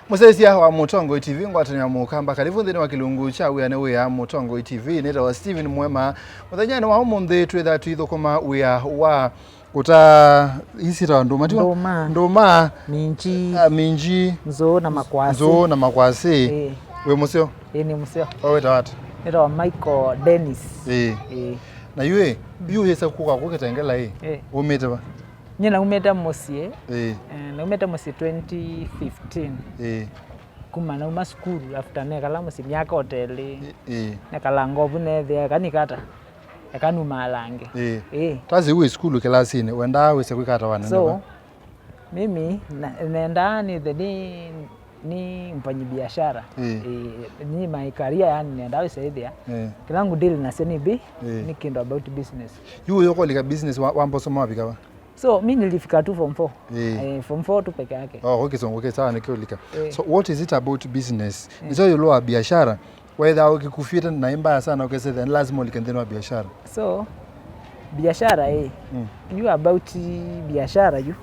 Musesia wa Mutongo TV ngwatani ya mukamba karibu thini wa kilungu cha wia we ya Mutongo TV neta wa Steven Mwema muthenya ni wa umuthi twitha twithukuma wia wa kuta isira nduma minji nzo na makwasi we museo ni museo weta wat neta wa Michael Dennis na yue yesa kuka kukitengela umete ba nyina umeta musie na umeta musie 2015 kuma na uma school after nekala musie myaka hoteli nekala ngovu nethe kanikata ekanuma alange tazi uwe school kelasini wenda wese kwikata wana so mimi nenda ni mfanyi biashara ni my career yani nenda wese kilangu deal na senibi ni kindo about business you yoko lika business wambo soma wapi kawa so mimi nilifika tu form 4 form 4 tu peke yake okay so okay sawa nikiolika so what is it about business nizo yolo biashara whether ukikufita na mbaya sana ukese then lazima ulikendeni wa biashara so biashara you about biashara you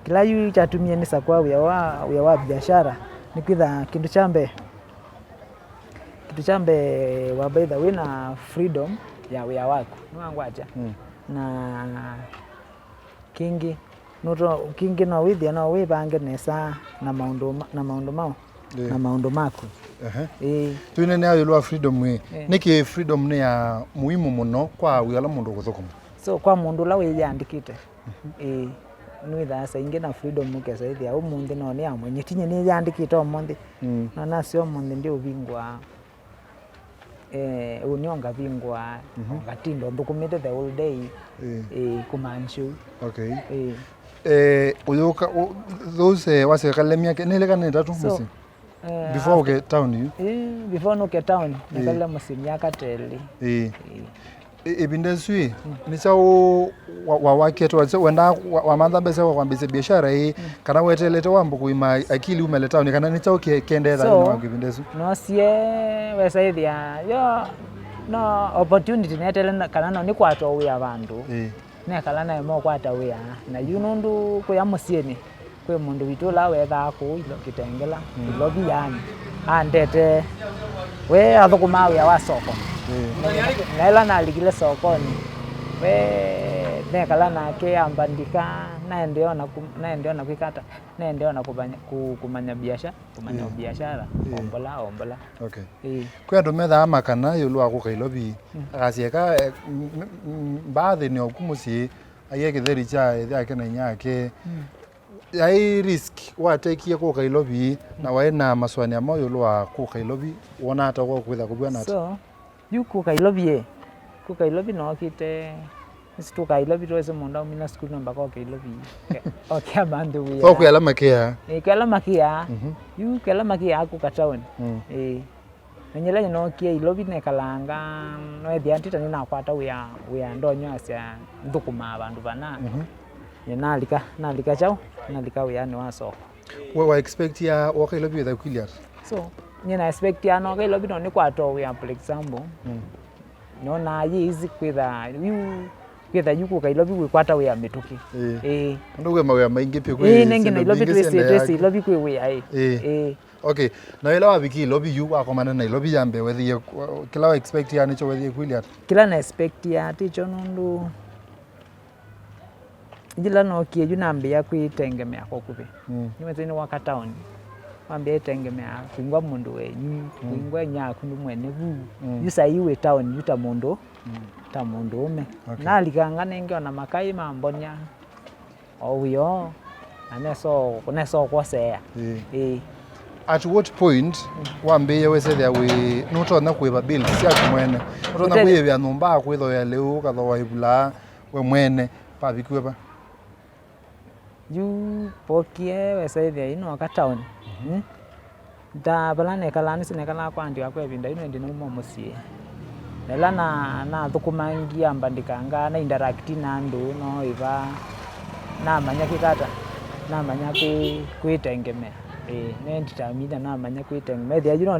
kila yu chatumia ni sakwa wa biashara ni kwitha kindu chambe wa by the way na freedom ya wia wako nwangwacha na kingi no withia no wibange nesa na maundu mao na maundu mako tuine ne ayo lwa freedom niki freedom ne ya muhimu muno kwa wiyala mundu guthukuma so kwa mundu la wiyandikite nwitha sa inge na freedom mukesa ithia umundi no ni amwe nyitinye ni yandikite omundi na nasio omundi ndi ubingwa unionga bingwa ngatindo ndukumite the whole day kumanshu okay uyoka those wasekalemia keneleka netatu musi before get town you before no get town nakala musinyaka teli ebindeswi ni sawo waketo wenda wamanda bese kwambise biashara kana wetelete wambo kuima akili umeleta ni kana ni sawo kendeza ni wangu ebindesu no sie wesaithia yo no opportunity netele kana no ni kwato uya bandu nekala na mo kwata wia na yunundu ko yamusieni kwe mundu witula wetha ku ilo kitengela ilobi yani andete we athukuma wia wa soko nela na aligile sokoni we nekala na ke ambandika naendeona kwikata naendeona kumanya biashara ombola okay kwa ndometha amakana yulwa ku kailobi akasieka baadhi ni okumusi ayeke theri cha yake na nyake ai risk wa take ku kailobi na waina maswani ya moyo lwa ku kailobi wona hata kwa kwitha kubwa na so yuku kailobi no kite situ kailobi twese munda mina school number kwa kailobi okay abandu we kwa kuyala makia kala makia yu kala makia ku kataoni Nanyela no kia ilobi ne kalanga no ediantita ni nakwata we ndonyo asya ndukuma abandu bana nalika chao nalika we yani waso we expect ya wakailobi with clear so nyina expect ya no kailobi no ni kwato we for example no na yizi kwitha yuko kailobi we kwata we amituki ndugu mawe maingi pye kwe nengi na ilobi twese ilobi kwe we okay na ila wabiki ilobi yu akomana na ilobi yambe wethi kila expect ya nicho wethi clear kila na expect ya ticho nundu njila no kie junambe ya kwitengemea kokupe niweteni waka town mwambie itengemea kuingwa mundu wenyu kuingwa nyaku ndu mwene bu yusa iwe town yuta mundu ta mundu ume nalikanga nengeona makai mambonya oyo aneso kwasea at what point wambe wese there we notona kuiba bill sia kumwene notona kuiba numba kwitho ya leo katho waibula we mwene pabikiwe ba you pokie wese there ino ka town da balane kalani sine kana kwandi akwe binda ino ndi no musie nela na thukumangi ambandikanga na interact na ndu no iva na manya kikata na manya kwitengemea ne nditamina na manya kwitengemea thia you know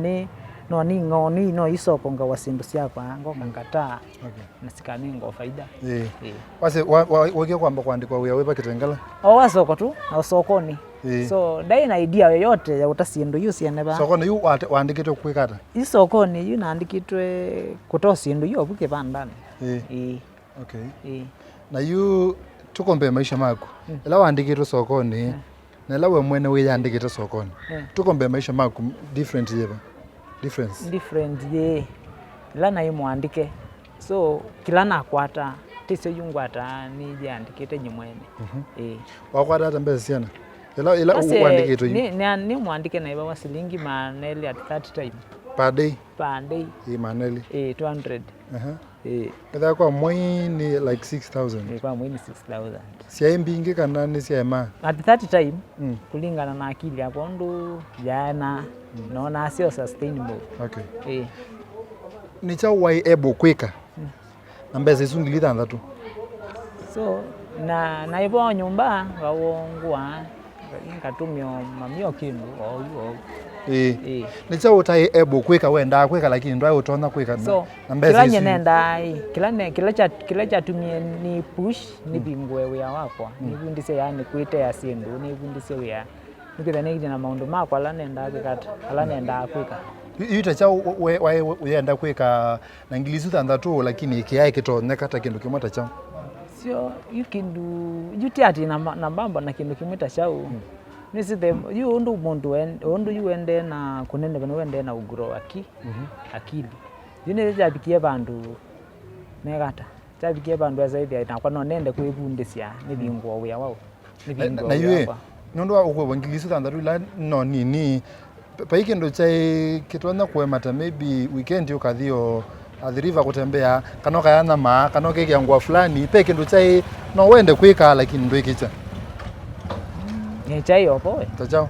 no ni ngoni no isoko nga wasindu syakwa ngo ngata Okay. nasikaningo faida wase wake kwamba kuandikwa wewe pakitengala wasoko tu au sokoni so dai na idea yoyote ya utasindu yusi neba sokoni yu waandikitwe kwikata isokoni yu naandikitwe kutosindu yu obuke bandani okay na yu tukombe maisha mako ila waandikitwe sokoni na ila we mwene we yaandikitwe sokoni tukombe maisha mako difference ila na imwandike so kila nakwata tiso yungwata ni jiandikite nyimwene wakwata hata mbezi siana ila uandikitwe ni mwandike na iba wasilingi maneli at 30 time per day maneli 200 Kada kwa mwini like 6,000. Kwa mwini 6,000. Siya mbingi kana ni siya ma? At 30 time, kulingana na akili yako ndo jana naona sio sustainable. Okay. Ni cha wai ebo kweka. Ambeze isungilita ndatu. So na ibo nyumba wawongwa ngatumio mamio kindu ni cha utai ebo kweka wenda kweka lakini ndo utona kweka so, kila nyenenda kila cha tumie ni push ni bingwe wea wako ni bundise yani kwite ya sindu ni bundise wea nikitha ni na maundu makwa ala nenda kweka yuta cha wenda kweka na ngilizu thandatu lakini ikiaye kitoneka hata kindu kimota cha sio yukindu yuti ati na bamba na kindu kimota chao nisi them you undu mundu undu yuende na kunene bano wende na ugro akili yune jabikie bandu negata jabikie bandu zaidi na kwa no nende kwibundisia ni bingwa uya wao ni bingwa na yue nundu wa ukwe wangilisu thandatu ila no nini paiki ndo chai kitwana kuemata maybe weekend yukathio athiriva kutembea kanoka yana ma kanoka kiangwa fulani peke ndo chai no wende kwika lakini ndo ikicha chai opo tachao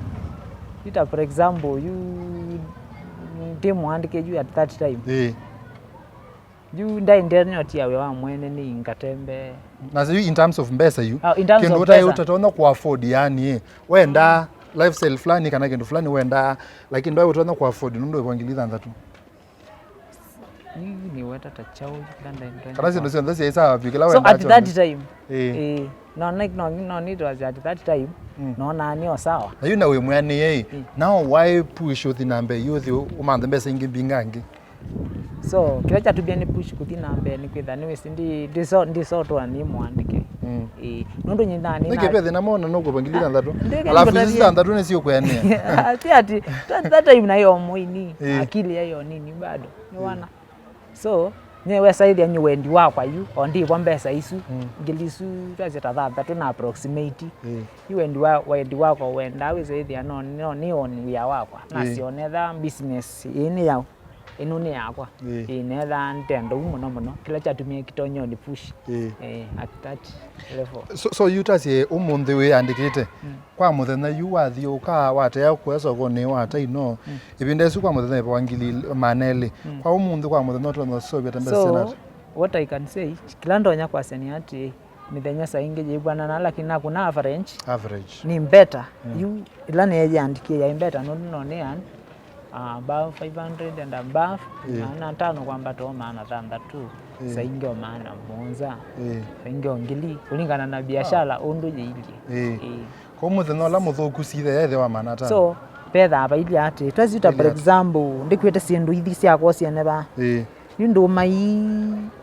ita for example you demo andike you at that time you ndai ndernyoti awe wa mwene ni ngatembe na so in terms of mbesa you kendo utaona ku afford yani wenda lifestyle fulani kana kendo fulani wenda lakini ndio utaona ku afford ndo kwangiliza ndatu ni weta tachao ndanda kana sindo sio ndasi isa bikila wenda so at that time no need was at that time no na ni sawa na yuna we mwani yeye now why push uthi nambe youth umanda mbesa ingi bingangi so kila cha tubia ni push kuthi nambe ni kwitha ni wesindi ndiso to ani mwandike nondo nyindani na kepethe na mona no kubangilira ndatu alafu sisi ndatu ni sio kwenye ati that time na yo muini akili yayo nini bado ni wana so nyewe saidi anyu wendi wakwa yu ondi kwa mbesa isu ngilisu tazeta thatatu na approximate yu wendi wakwa wenda we saidi ano ni on ya wakwa na sionetha business ini yao inuni yakwa inetha ntendo muno kila chatumie kitonyo ni push at that level so yutasi umunthi we andikite kwa muthenya yu wathi uka watea kweso kone wata ino ibinde su kwa muthenya wangili maneli kwa umunthi kwa muthenya to so beta mbesa so what I can say kila ndonya kwa seni ati mithenya sainge je bwana na lakini na kuna average ni better you ilane ya andikie ya better no ne an above 500 and above na tano kwamba to maana thanda tu sainge maana monza sainge ngili kulingana na biashara undu jili kwa muthenya la muthuku sithe yethe wa maana tano so petha abaili ati twazita for example ndikwete sindu ithi cia kwa ciene ba ndu mai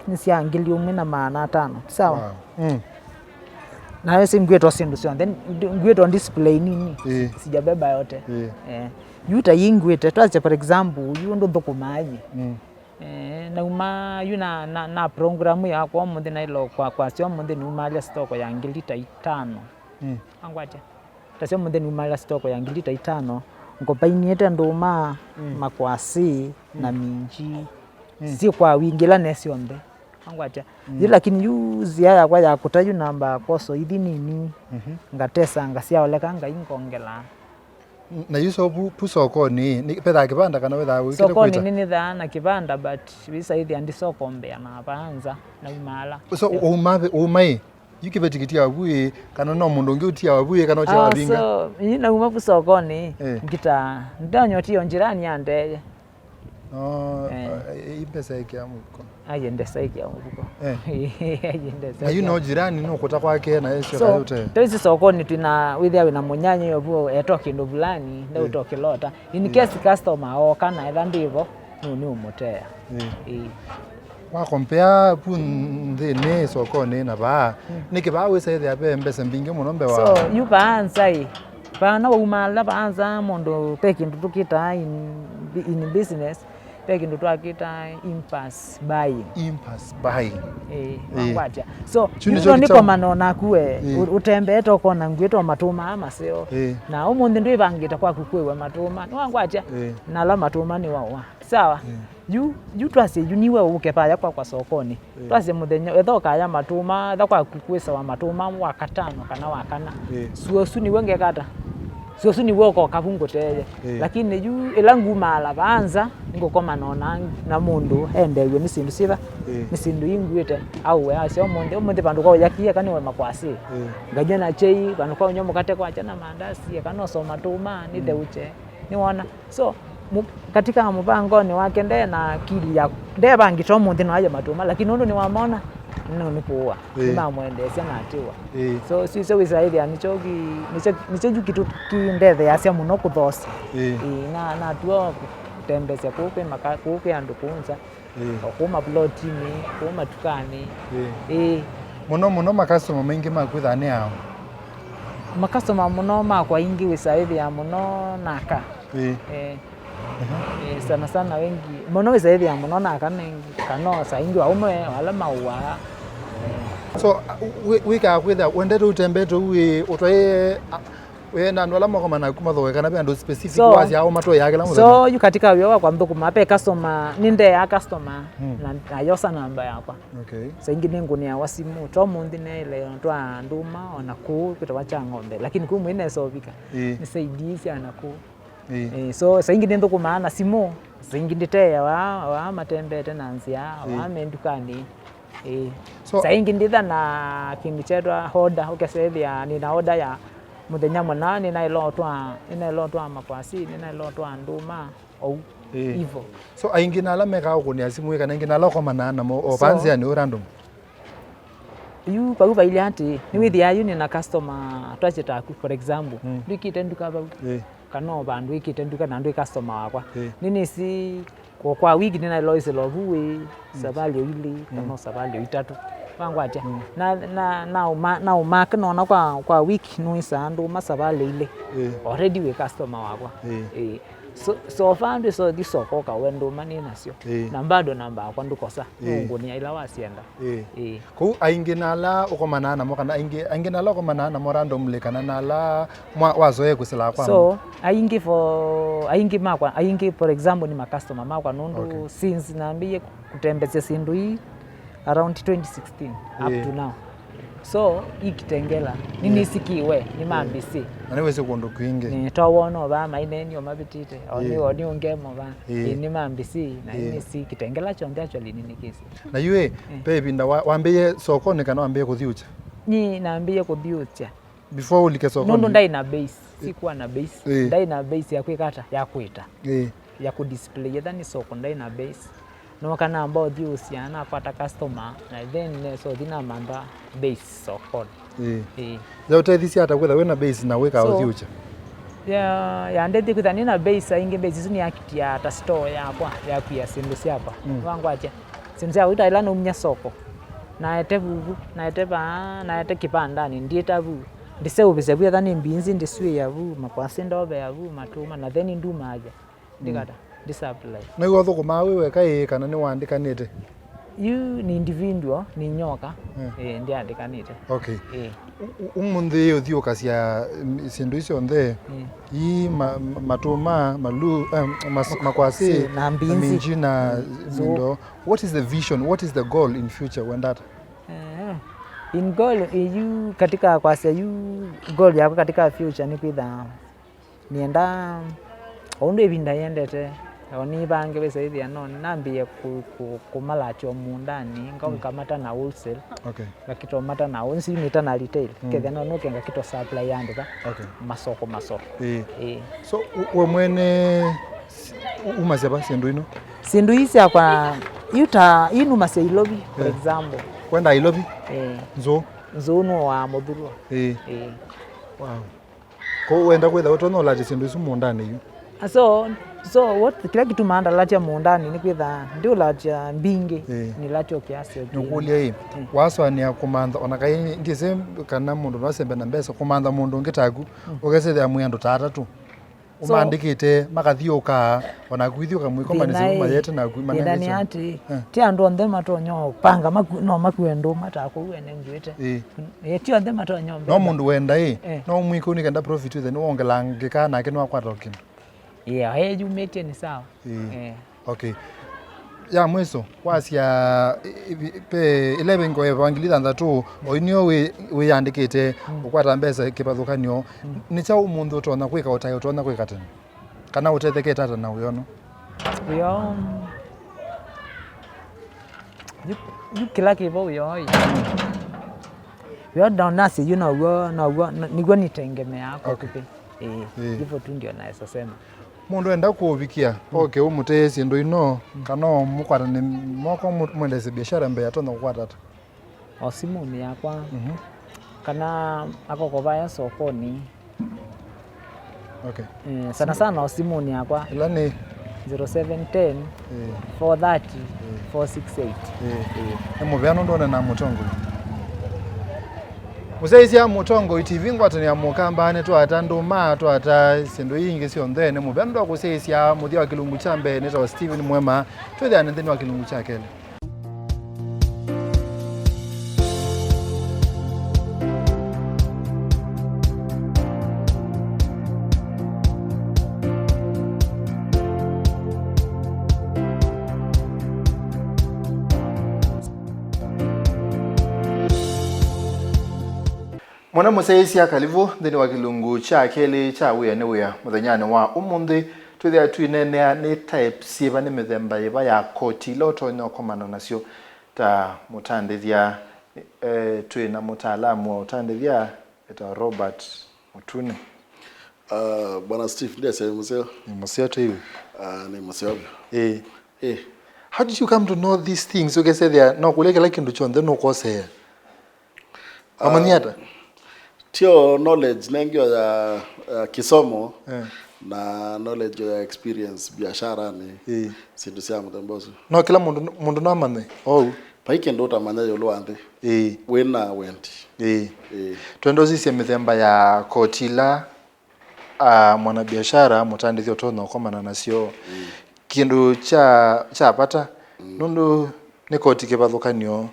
ni cia ngili umwe na maana tano sawa na wewe ngweto sindu cio then ngweto on display nini sijabeba yote yuta yingwete twaze for example yundu thukumaji na uma yuna na programu ya kwa muthi na ilo kwa sio muthi ni umalia stoko ya ngilita 5 angwaje tasio muthi ni umalia stoko ya ngilita 5 ngopainiete nduma makwasi na minji si kwa wingila nesi onde angwaje lakini yu zia kwa ya kutayu namba koso ithi nini ngatesa ngasia oleka ngaingongela na yuso pusoko ni petha kibanda kana wetha wikire kwita soko nini tha na kibanda but visa hithi andi soko mbea na panza na imala so umai yukibetikitia wabuye kana no mundu ngiutia wabuye kana cha wabinga so ina uma pusoko ni ngita ndanyoti onjirani ande No, ipesa iki amuko. Ayende saiki amuko. Ayende saiki. Ayu no jirani no kuta kwake na yesho so, yote. Tezi sokoni tuna withia wina munyanya yobuo etoke ndo bulani nda utoke lota. In case customer o kana enda ndivo ni umutea. Wa compare punde ne sokoni na ba. Niki ba we say there mbese mbinge munombe wa. So you ansai. Bana umala banza mondo pekindu tukita in business pekindu twakita impasse buying. Ngwatia. So you niko manona kuwe utembe toko na ngwito matuma amaseo na umundi ndo ibangita kwa kukwewe matuma ngwatia na la matuma ni wawa sawa you twase niwe ukepaya kwa sokoni twase muthenya ethoka ya matuma thakwa kukwisa wa matuma wakatano kana wakana suosu ni wenge kata suosu ni woko kabungoteye lakini yu elangu mala banza ngokoma nona na mundu endewe misindu siba misindu ingwete au we asio monde bandu kwa yakia kani we makwasi ngajya na chei bandu kwa nyomo kate kwa chana mandasi kana so matuma ni deuche ni wana so katika mubangoni wake nde na akili ya nde bangito mundi no aje matuma lakini ndo ni wamona no nikuwa kama muendesha na atiwa so sisi wisaidi nicho kitu kindethe yasia muno kuthosi na tuo kutembeza kupe andu kunza kuma plotini kuma tukani muno makasoma mengi makwithane hao makasoma muno makwa ingi wisaidi ya muno naka sana wengi muno wisaidi ya muno naka kano saingi wa umwe wala maua so wika kwitha wende rutembeto we utwaye we na ndola moko mana kumathowe kana be ando specific wazi ao mato yake la muthenya so yu katika wio kwa mthuku mape customer ninde ya customer na yosa namba yakwa saingi ningu ni awasimu to mundi ne ile twa nduma ona ku kwitwa cha ng'ombe lakini ku mwine sovika ni saidisi anaku so saingi ndithuku maana simu saingi nditeya wa matembete na nzia wa mendukani so saingi nditha na kindu chetwa hoda ukesethia ni na hoda ya muthenya mwana ni na ilotwa makwasi ni na ilotwa nduma au hivyo so aingi na lameka ko ni asimu kana ingi na loko manana mo obanzia ni random yu pauva ile ati ni withia yu ni na customer twachita for example ndikite nduka ba kana bandu ikite nduka na ndu customer wakwa nini si kwa wiki nina loise lovuwe sabali ile kama sabali itatu wangwatia na umaka nona kwa wiki nuisa ndo masabali ile already we customer wakwa so fandu so disoko ka wendo manina sio na bado namba kwa ndukosa mungu ni ila wasienda ku aingi nala ukomanana mo kana aingi nala ukomanana mo random le kana nala wazoe kusela kwa so aingi for example ni ma customer makwa nundu since naambie kutembeza sindu hii around 2016 up to now so ikitengela nini sikiwe ni mambisi anaweze kuondo kwingi ni towono ba maineni omabitite oni ongemo ba ni mambisi na nini sikitengela chonde actually nini kisi na yue baby nda waambie sokoni kana waambie kuthiucha ni naambie kuthiucha before ulike sokoni nondo ndai na base sikuwa na base ndai na base ya kwikata ya kwita ya ku display yethani soko ndai na base no kana ambao thiusiana apata customer na then so dina mamba base sokoni ya utethisi hata kwetha wena base na weka thiucha ya ndethi kwitha nina base aingi base ni akitia ata store yakwa ya pia sindu siapa wangu acha sindu ya uta ila no mnya soko na etevu na eteba na ete kipandani ndieta vu ndise ubise bya thani mbinzi ndiswe ya vu makwasi ndobe ya vu matuma na then nduma aja ndikata disapplied na yo thoko mawe weka kana ni wandikanite you ni individual ni nyoka ndi andikanite umundi yo thio kasia sindu icio nthe i matuma malu makwasi na mbinzi na ndo what is the vision, what is the goal in future when that in goal you katika kwasia you goal yako katika future ni kwitha nienda ondo ibinda yendete oni bange besaithia no nambie kumalacho mundani kamata na wholesale gakitomata na wholesale na retail ketha no nukenga kito supply yandu ba masoko so we mwene umazeba sindu ino sindu isi akwa yuta inuma se ilobi for example kwenda ilobi nzo no wa muthurwa wow ko wenda kwetha utono lati sindu isu mundani yu so what kila kitu maanda latia mundani ni kwetha ndio latia mbingi ni latio kiasi nukulia hii waswania kumantha ona kai ndise kana mundu no sembe na mbesa kumantha mundu ngitaku ugesethia mwiandu tatatu umandikite makathioka ona kwithioka mwiko manisimu mayete na kuimana ndani ati ti andu onthe matonyo panga no makwendo matakuwene ngwite ti onthe matonyo no mundu wenda no mwiko ni kenda profit then wongelangika nake no akwata kindu hejumetie ni sawa okay ya mweso wasia pe 11 ngo evangeliza ndatu oinio we yandikite ukwata mbesa kipathukanio ni cha umundu tona kwika utayo tona kwika tena kana utetheke tata na uyono uyo kila kibo uyo yo donasi no nigwa nitengemea yako kipi hivyo tu ndio naweza sema mundu enda kuvikia okay umutesi ndo ino kana mukwata ni moko mwendese biashara mbe yatona kukwata osimuni yakwa kana akokobaya sokoni okay sana osimuni yakwa ilani 0710 430 468 emuvyano ndone na mutongo museisia mutongo TV ngwatani ya mukambane twata nduma twata sindu yingi sio nthene muvendo kuseisia muthia wa kilungu cha mbene ta Steven Mwema twethia nthene wa kilungu cha kele Mwana museisia kalivu thini wa kilungu cha kele cha wia ni wia muthenyani wa umundi twithia twinenea ni type siva ni mithemba iva ya koti loto no komana nacio ta mutandithia twina mutaalamu wa utandithia eta Robert Mutuni bwana Steve ndiye sasa museo tu hivi ni museo how did you come to know these things okay say there no kulekela kindu chonde no kosea amaniata tio knowledge nengio ya kisomo na knowledge ya experience biashara ni sindu sia mutemboso no kila mundu no amane paike ndo tamanya yolo ande wena went twendo zisi mithemba ya kotila mwana biashara mutandithio tono komana nacio kindu cha pata nundu ni koti kipathukanio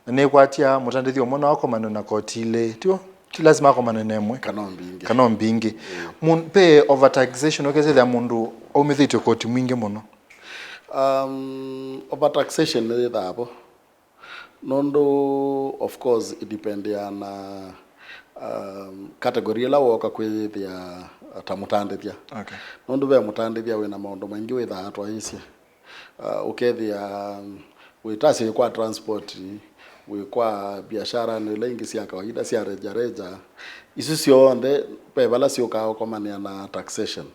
ni kwatia mutandithio mwana wako mano na kotile tio lazima kwa manene mwe kana mbingi pe overtaxation okeze mundu omithitwe koti mwingi muno overtaxation ni thabo nondo of course it depend na category la woka kwithia tamutandithia nondo be mutandithia wina maundu maingi witha atwa hisia ukethia witasi kwa transport kwa biashara ni lengi sia kawaida sia reja isu sionde pe bala sio kao komania na taxation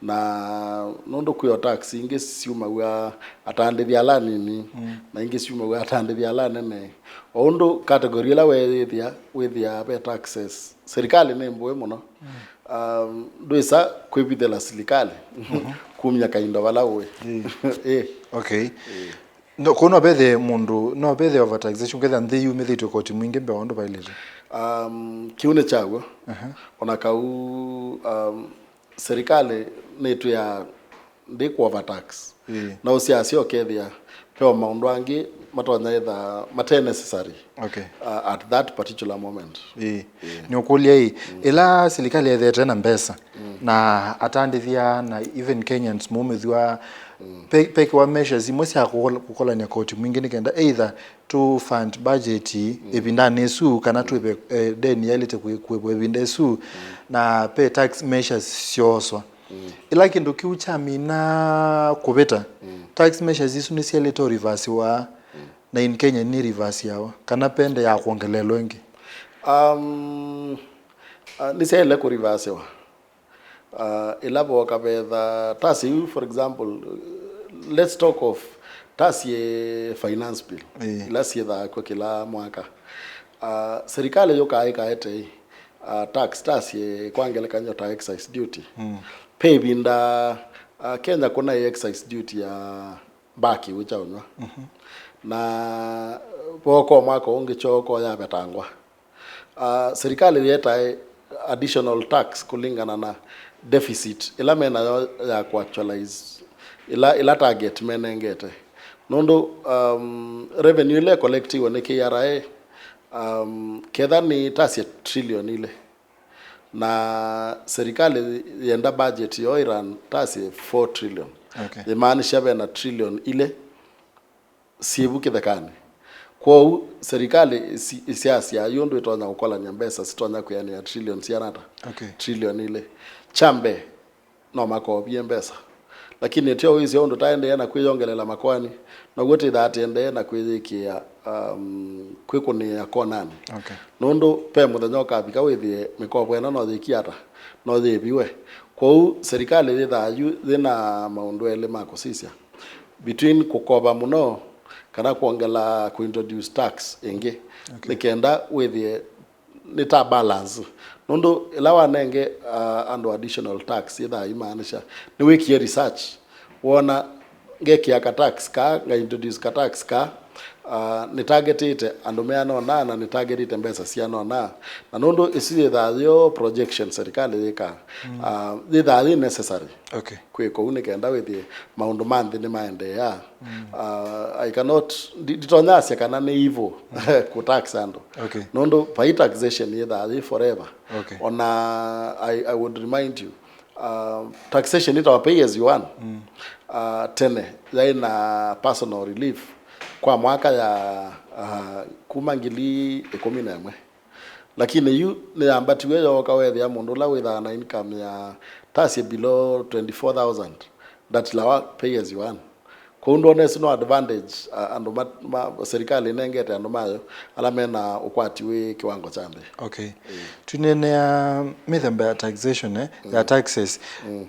na nondo kuyo tax inge siuma wa atandithia la nini na inge siuma wa atandithia la nene ondo category la wethia be taxes serikali ni mbwe muno doisa kwibide la serikali kumya kaindo bala we okay no kono bethe mundu no bethe overtaxation ketha nthi umithitwe koti mwingi mbe ondo bailete kiune chago ona kau serikali netu ya ndiku overtax na usiasio kethia peo maundu angi matonya etha mate necessary at that particular moment ni ukulia ila serikali ethete na mbesa na atandithia na even Kenyans mumithwa peke wa measures imwe ya kukolania koti mwingine kenda either to fund budget ebindane su kana tu deni yalite kuebinde su na pay tax measures sioswa ila kindu kiucha mina kubeta tax measures isu ni sialeto reverse wa na in Kenya ni reverse yao kana pende ya kuongelelo ngi ni siale ku reverse wa ilabo kabetha tasi for example let's talk of tasie finance bill ila sietha kwa kila mwaka serikali yoka ikaete tax tasie kwangele kanyota excise duty pay binda Kenya kuna excise duty ya baki uchaunwa na poko mwaka ungichoko ya betangwa serikali yeta additional tax kulingana na deficit ila mena ya actualize ila target menengete nondo revenue ile collective ne KRA kedha ni tasi trillion ile na serikali yenda budget yo Iran tasi 4 trillion imaanisha bena trillion ile siebuke thakani kwa serikali siasa yondo itonya ukola nyambesa sitonya kuyani ya trillion sianata trillion ile chambe no makobi mbesa lakini etio hizi yondo taende na kuyongelela makwani na wote that ende na kuyikia kwiko ni akonani nondo pe muthanyoka bika withie mikobo eno no thikiata no thibiwe kwa serikali thitha yu thina maundu ele makosisia between kukoba muno kana kuongela kuintroduce tax ingi nikenda withie nita balance nondo elawa nenge and additional tax thitha imaanisha ni wiki research wona ngeki ka tax ka nga introduce ka tax ka ni targetite andomeano na ni targetite mbesa siano na nondo isi thayo projection serikali yeka thitha necessary kwiko unikenda withie maundu manthi ni maende ya I cannot ditonyasya kana ni evil ku tax ando nondo pay taxation thitha forever ona I would remind you taxation it pay as you earn tene yaina personal relief kwa mwaka ya kumangili 11 lakini yu ni ambatiwe yoka wethi ya mundu la witha na income ya tasi below 24,000 that lawa pay as you earn kundo nesi no advantage ando serikali nengete ando mayo ala mena ukwati we kiwango chambe tunene ya mithemba ya taxation ya taxes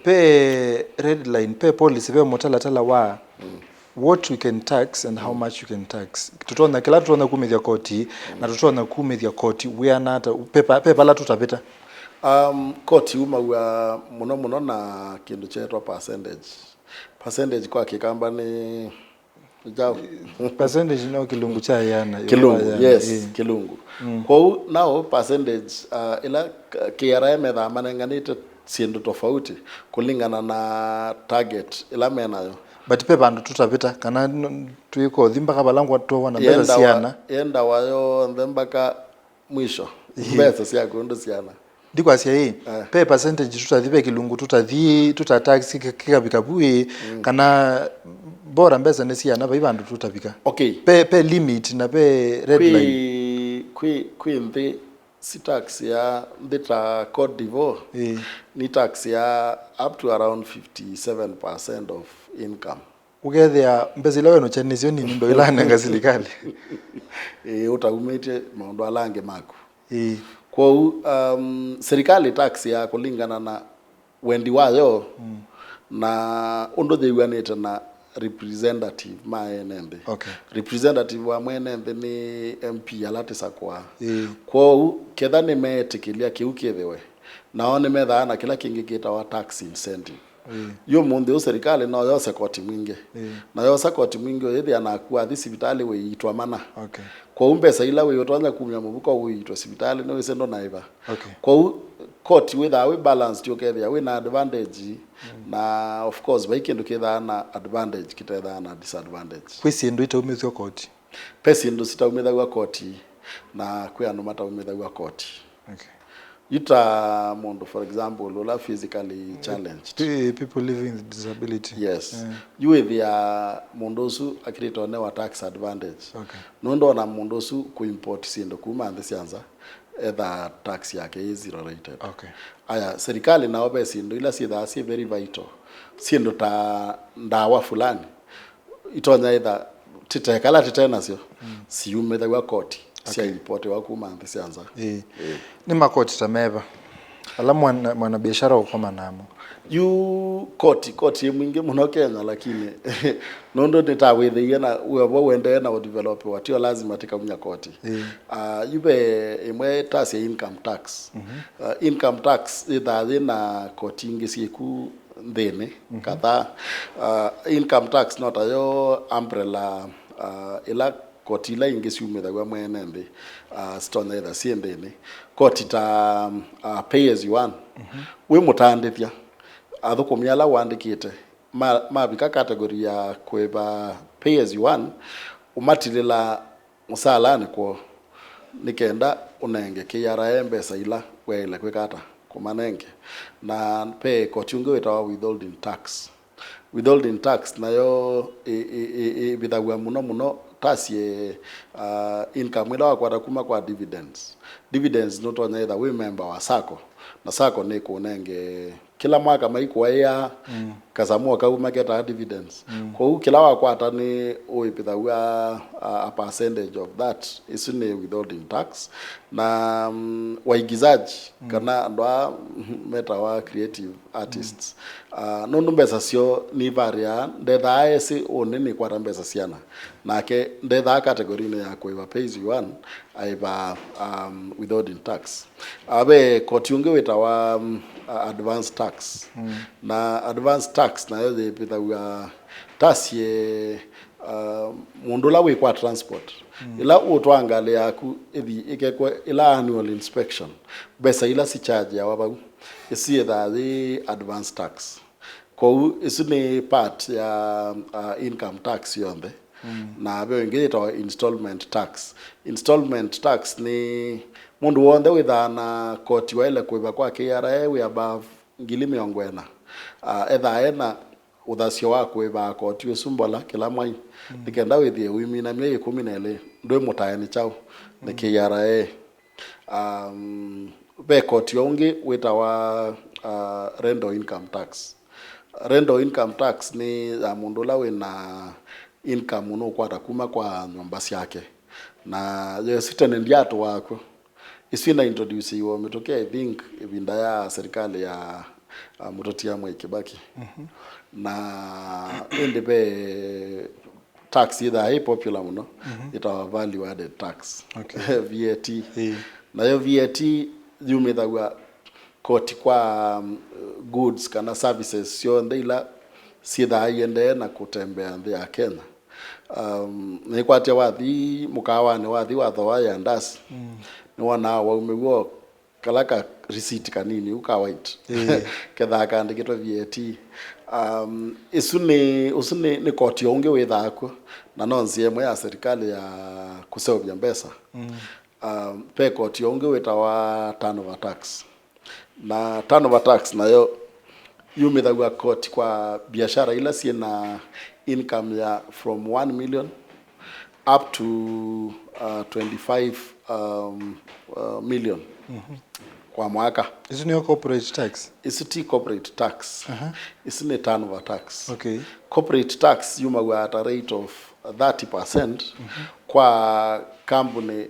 pe red line pe policy pe motala wa what we can tax and how much you can tax tutona kila tutona kumithia koti na tutona kumithia koti we are not pepa la tutapita koti wa muno na kindu chetwa percentage kwa kikamba ni jao percentage no kilungu cha yana kilungu yes kilungu kwa now percentage ila KRA metha manenganite sindu tofauti kulingana na target ila menayo but pe bandu tutapita kana tuiko thimbaka balangu to wana mbeza siana yenda wayo ndembaka mwisho mbeza sia kundo siana dikwa sia hii pe percentage tutathipe kilungu tutatax kikabikabui kana bora mbeza ne siana ba bandu tutapika pe limit na pe red line kwi si tax ya ndita Cote d'Ivoire ni tax ya up to around 57% of income ugethia mbezila weno chanizio ni ndo ilana nga serikali utaumete maondo alange mako kwa serikali tax ya kulingana na wendi wayo na ondo theiwanite na representative maenembe representative wa mwenembe ni MP alatisa kwa ketha ni metikilia kiukithewe naone metha na kila kingi kita wa tax incentive yo munde serikali no yose koti mwingi na yose koti mwingi yethi anakuwa thibitali we itwa mana kwa umbesa ila we utonya kumya mubuko we itwa sibitali no isendo naiva kwa koti with a balance together we na advantage na of course by kindu kitha na advantage kitha na disadvantage kwisi ndo itaumithwa koti pesi ndo sitaumithwa koti na kwi anu mataumithwa koti yuta mondo for example ola physically challenged people living with disability yes you with ya mondosu akirito ne wa tax advantage nondo na mondosu ku import sindo kuma ndisianza either tax yake is zero rated aya serikali na obe sindo ila si very vital sindo ta ndawa fulani itonya either titekala titena sio si umethwa koti sia report wa kuma ndisianza ni makoti tameva ala mwana biashara ukoma namo yu koti mwingi muno Kenya lakini nondo nitawithiye na wewe wende na develop watio lazima tikamunya koti yube imwe tax ya income tax income tax ithathi na koti ingi siku ndene kadha income tax not ayo umbrella ila koti la ingi siumetha gwa mwene ndi stone either siendene koti ta pay as you earn we mutandithia athukumia la wandikite mabika category ya kweba pay as you earn umatilila musala niko nikenda unenge KRA mbesa ila wele kwekata kumanenge na pay kochungo witawa withholding tax nayo bidagwa muno tasie income ila wakwata kuma kwa dividends not on either we member wa sako na sako ni kunenge kila mwaka maikuwa ya kasamua kauma geta dividends kwa hiyo kila wakwata ni uipithawa a percentage of that isini withholding tax na waigizaji kana ndwa metawa creative artists nundu mbesa sio ni varia ndetha esi onini kwata mbesa siana nake ndetha category ne ya kwa pays you earn aiba withholding tax abe kotiunge witawa advance tax na advance tax na yode pithawa tasie mundu la we kwa transport ila utwangale yaku ithi ikekwa ila annual inspection besa ila si charge ya wabagu isi the advance tax kwa isini part ya income tax yonde na bengine to installment tax ni mundu wonde withana koti wale kuiba kwa KRA we above 1,000,000 etha ena uthasio wa kuiba koti usumbola kila mwai nikenda withie wimina mie 12 ndwe mutayani chao ni KRA be koti ungi witawa rental income tax ni ya mundu la wina income uno kwata kuma kwa nyumba yake na yo sitene ndiato wako isina introduce yo metokea I think ibinda ya serikali ya Mutotia Mwai Kibaki na ndebe tax either high popular muno ita value added tax VAT na yo VAT yumethawa koti kwa goods kana services sio ndila sitha yende na kutembea nthi ya Kenya ni kwatia wathi mukawani wathi wathoa ya ndasi ni wana waumewo kalaka receipt kanini ukawaita ketha kandikitwa VAT usuni ni koti unge withako na nonzi emwe ya serikali ya kusevya mbesa pe koti unge witawa turnover tax na turnover tax nayo yumethawa koti kwa biashara ila siena income ya from 1 million up to 25 million kwa mwaka. Isn't your corporate tax? Isi corporate tax. Isn't turnover tax. Okay. Corporate tax yumawa at a rate of 30% kwa company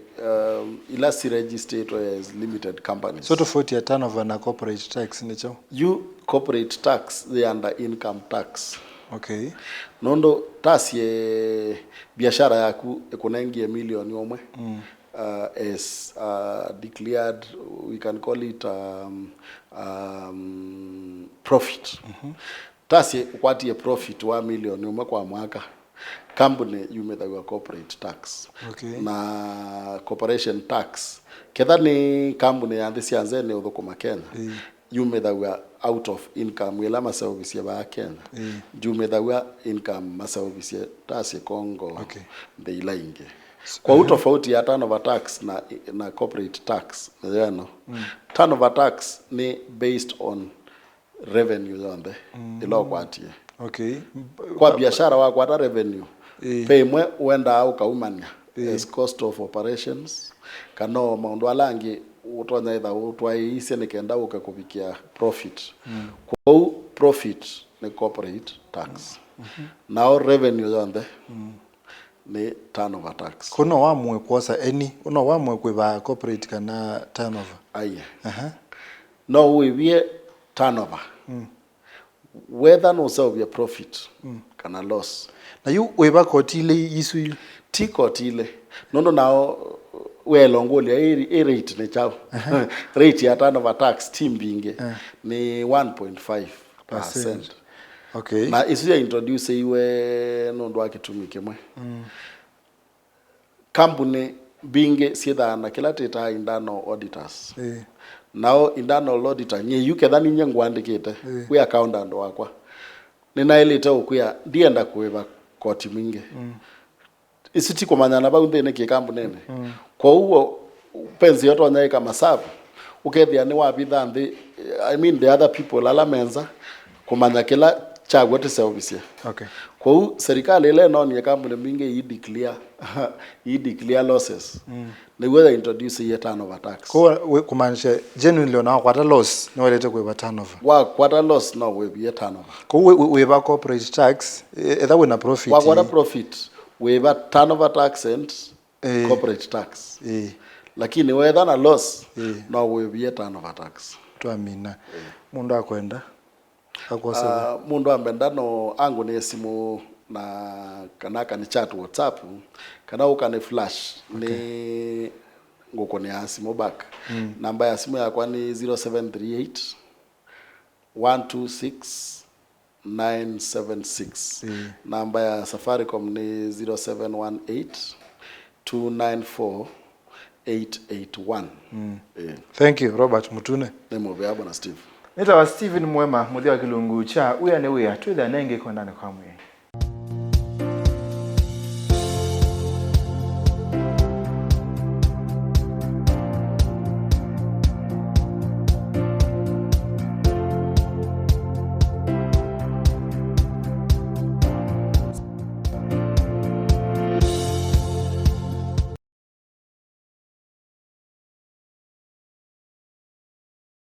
ila si registered as limited companies. So tofauti ya turnover na corporate tax ni chao? You corporate tax they under income tax. Okay. Nondo tasie biashara yaku ekunengie milioni omwe as declared, we can call it profit. Tasie ukwati profit wa milioni omwe kwa mwaka company yumethawa corporate tax. Okay. Na corporation tax ketha ni company ya nthi cianzene uthukuma Kenya yumethawa out of income ila maservice ba Kenya yumethawa income maservice tasie Kongo the ila inge kwa utofauti ya turnover tax na corporate tax no turnover tax ni based on revenue yonde ilo kwatie kwa biashara wa kwa revenue pemwe wenda au kaumania as cost of operations kano maundu alangi utonya itha utwaise nikenda ukakubikia profit kwa profit ni corporate tax now revenue yonde ni turnover tax kuno wamwe kwosa any uno wamwe kwiba corporate kana turnover aye no wivie turnover whether no serve your profit kana loss na yu weba kotile isu yu ti kotile nono nao we longoli e rate ne chao rate ya turnover tax timbinge ni 1.5%. Okay. Na isu ya introduce iwe nondo akitumike mwe company binge siedha na kila teta indano auditors nao indano auditor nye yuke dhani nye ngwandikite we accountant wakwa ninaileta ukuya ndienda kuweba koti mingi isiti kumanyana ba unde neki kambu nene kwa huo penzi yoto wanyaye kama sabu ukethia ni wapi dhambi I mean the other people ala menza kumanya kila chagwa te service. Okay. Kwa hiyo serikali ile no ni kampuni mingi i declare losses ni whether introduce ye turnover tax kwa kumaanisha genuinely na kwata loss no walete kwa turnover wa kwata loss no we ye turnover kwa we ba corporate tax either we na profit wa kwata profit we ba turnover tax and corporate tax lakini whether na loss no we ye turnover tax tuamina mundu akwenda mundu ambendano angu ni simu na kanaka ni chat WhatsApp kana ukane flash ni ngoko ni simu back namba ya simu yakwa ni 0738 126 976 namba ya Safaricom ni 0718 294 881 Thank you Robert Mutune nemo beabo na Steve Nita wa Steven Mwema muthia wa Kilungu cha uya ne uya twitha nenge kondane kwa mwe